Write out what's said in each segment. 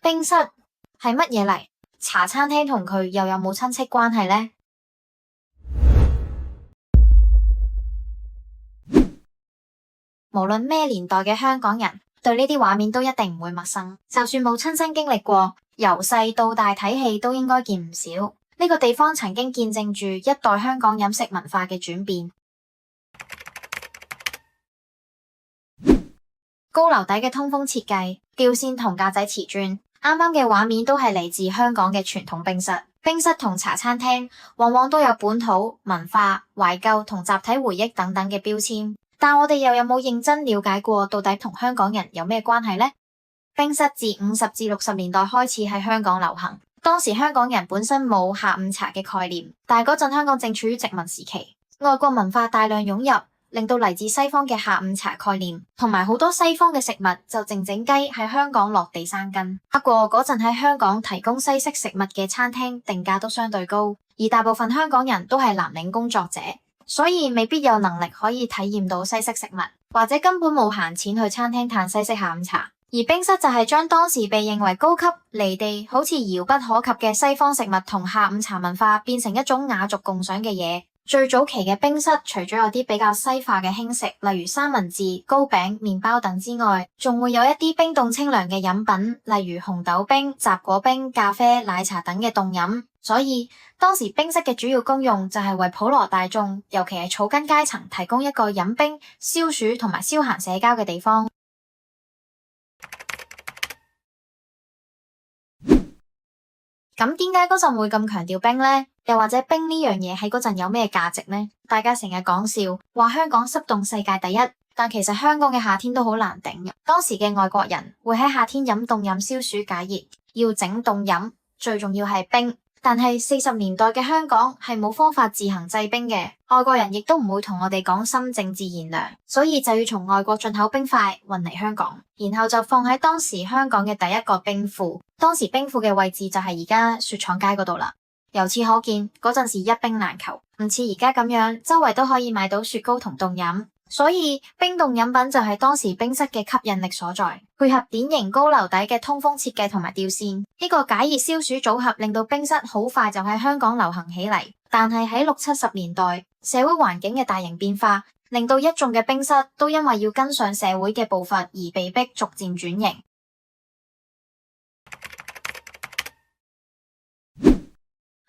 冰室係乜嘢嚟？茶餐廳同佢又有冇親戚關係呢？無論咩年代嘅香港人，對呢啲畫面都一定唔會陌生。就算冇親身經歷過，由細到大睇戲都應該見唔少。呢個地方曾經見證住一代香港飲食文化嘅轉變。高樓底嘅通風設計、吊扇同格仔瓷磚，啱啱嘅畫面都係嚟自香港嘅傳統冰室。冰室同茶餐廳往往都有本土文化、懷舊同集體回憶等等嘅標籤，但我哋又有冇認真了解過到底同香港人有咩關係呢？冰室自50至60年代開始喺香港流行，當時香港人本身冇下午茶嘅概念，但係嗰陣香港正處於殖民時期，外國文化大量湧入，令到嚟自西方嘅下午茶概念同埋好多西方嘅食物就靜靜雞喺香港落地生根。不過嗰陣喺香港提供西式食物嘅餐廳定價都相對高，而大部分香港人都係藍領工作者，所以未必有能力可以體驗到西式食物，或者根本冇閒錢去餐廳嘆西式下午茶。而冰室就係將當時被認為高級、離地、好似遙不可及嘅西方食物同下午茶文化變成一種雅俗共賞嘅嘢。最早期嘅冰室除咗有啲比較西化嘅輕食，例如三文治、糕餅、麵包等之外，仲會有一啲冰凍清涼嘅飲品，例如紅豆冰、雜果冰、咖啡、奶茶等嘅凍飲。所以當時冰室嘅主要功用就係為普羅大眾，尤其係草根階層提供一個飲冰、消暑同埋消閒社交嘅地方。咁點解嗰陣會咁強調冰呢？又或者冰呢樣嘢喺嗰陣有咩價值呢？大家成日講笑話香港濕凍世界第一，但其實香港嘅夏天都好難頂。當時嘅外國人會喺夏天飲凍飲消暑解熱，要整凍飲，最重要係冰。但係40年代嘅香港係冇方法自行製冰嘅，外國人亦都唔會同我哋講心靜自然涼，所以就要從外國進口冰塊運嚟香港，然後就放喺當時香港嘅第一個冰庫。當時冰庫嘅位置就係而家雪廠街嗰度啦。由此可見，嗰陣時一冰難求，唔似而家咁樣周圍都可以買到雪糕同凍飲，所以冰凍飲品就係當時冰室嘅吸引力所在。配合典型高樓底嘅通風設計同埋吊扇，呢個解熱消暑組合令到冰室好快就喺香港流行起嚟。但係喺60、70年代，社會環境嘅大型變化，令到一眾嘅冰室都因為要跟上社會嘅步伐而被迫逐漸轉型。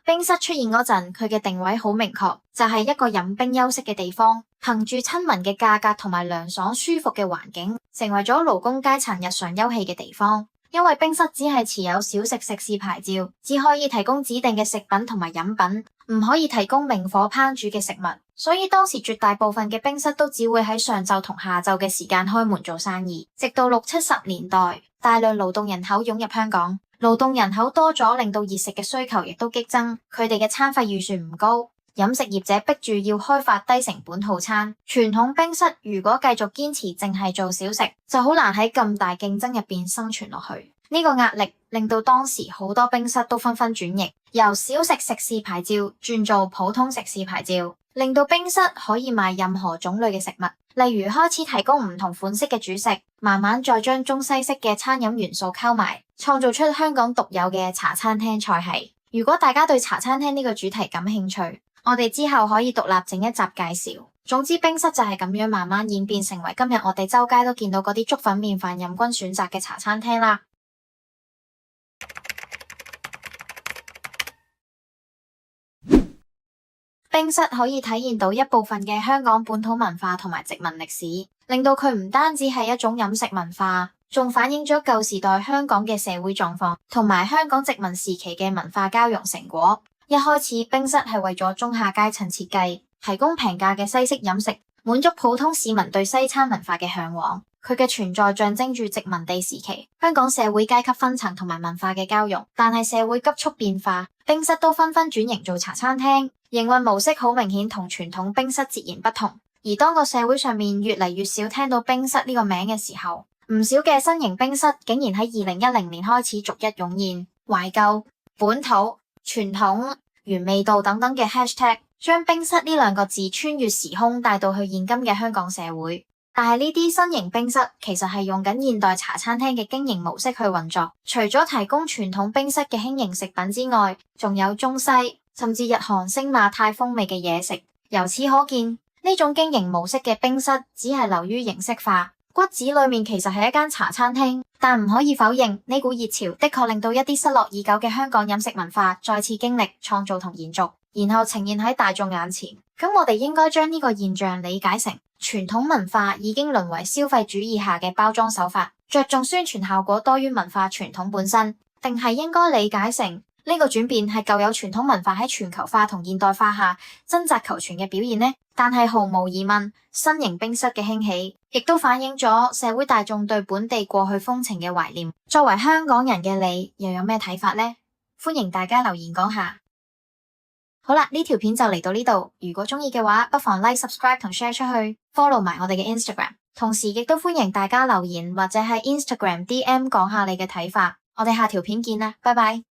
冰室出現嗰陣，佢嘅定位好明確，就係一個飲冰休息嘅地方，憑住親民嘅價格同埋涼爽舒服嘅環境，成為咗勞工階層日常休憩嘅地方。因為冰室只係持有小食食肆牌照，只可以提供指定嘅食品同埋飲品，唔可以提供明火烹煮嘅食物，所以當時絕大部分嘅冰室都只會喺上晝同下晝嘅時間開門做生意。直到60、70年代，大量勞動人口湧入香港。勞動人口多咗，令到熱食嘅需求亦都激增，佢哋嘅餐費預算唔高，飲食業者逼住要開發低成本套餐。傳統冰室如果繼續堅持淨係做小食，就好難喺咁大競爭入邊生存落去。呢個壓力令到當時好多冰室都紛紛轉型，由小食食肆牌照轉做普通食肆牌照，令到冰室可以賣任何種類嘅食物。例如開始提供唔同款式嘅主食，慢慢再將中西式嘅餐飲元素溝埋，創造出香港獨有嘅茶餐廳菜系。如果大家對茶餐廳呢個主題感興趣，我哋之後可以獨立整一集介紹。總之，冰室就係咁樣慢慢演變成為今日我哋周街都見到嗰啲粥粉麵飯任君選擇嘅茶餐廳啦。冰室可以體現到一部分嘅香港本土文化同埋殖民歷史，令到佢唔單止係一種飲食文化，仲反映咗舊時代香港嘅社會狀況同埋香港殖民時期嘅文化交融成果。一開始冰室係為咗中下階層設計，提供平價嘅西式飲食，滿足普通市民對西餐文化嘅向往。佢嘅存在象徵住殖民地時期香港社會階級分層同埋文化嘅交融。但係社會急速變化，冰室都紛紛轉型做茶餐廳，營運模式好明顯同傳統冰室截然不同。而當個社會上面越嚟越少聽到冰室呢個名嘅時候，唔少嘅新型冰室竟然喺2010年開始逐一湧現，懷舊、本土、傳統、原味道等等嘅 hashtag，將冰室呢兩個字穿越時空帶到去現今嘅香港社會。但係呢啲新型冰室其實係用緊現代茶餐廳嘅經營模式去運作，除咗提供傳統冰室嘅輕型食品之外，仲有中西甚至日韓星馬泰風味嘅嘢食。由此可見，呢種經營模式嘅冰室只係流於形式化，骨子裏面其實係一間茶餐廳。但唔可以否認，呢股熱潮的確令到一啲失落已久嘅香港飲食文化再次經歷創造同延續，然後呈現喺大眾眼前。咁我哋應該將呢個現象理解成傳統文化已經淪為消費主義下嘅包裝手法，着重宣傳效果多於文化傳統本身，定係應該理解成呢個轉變係舊有傳統文化喺全球化同現代化下掙扎求存嘅表現呢？但係毫無疑問，新型冰室嘅興起，亦都反映咗社會大眾對本地過去風情嘅懷念。作為香港人嘅你，又有咩睇法呢？歡迎大家留言講下。好啦，呢條片就嚟到呢度。如果鍾意嘅話，不妨 like、subscribe 同 share 出去 ，follow 埋我哋嘅 Instagram。同時亦都歡迎大家留言或者喺 Instagram DM 講下你嘅睇法。我哋下條片見啦，拜拜。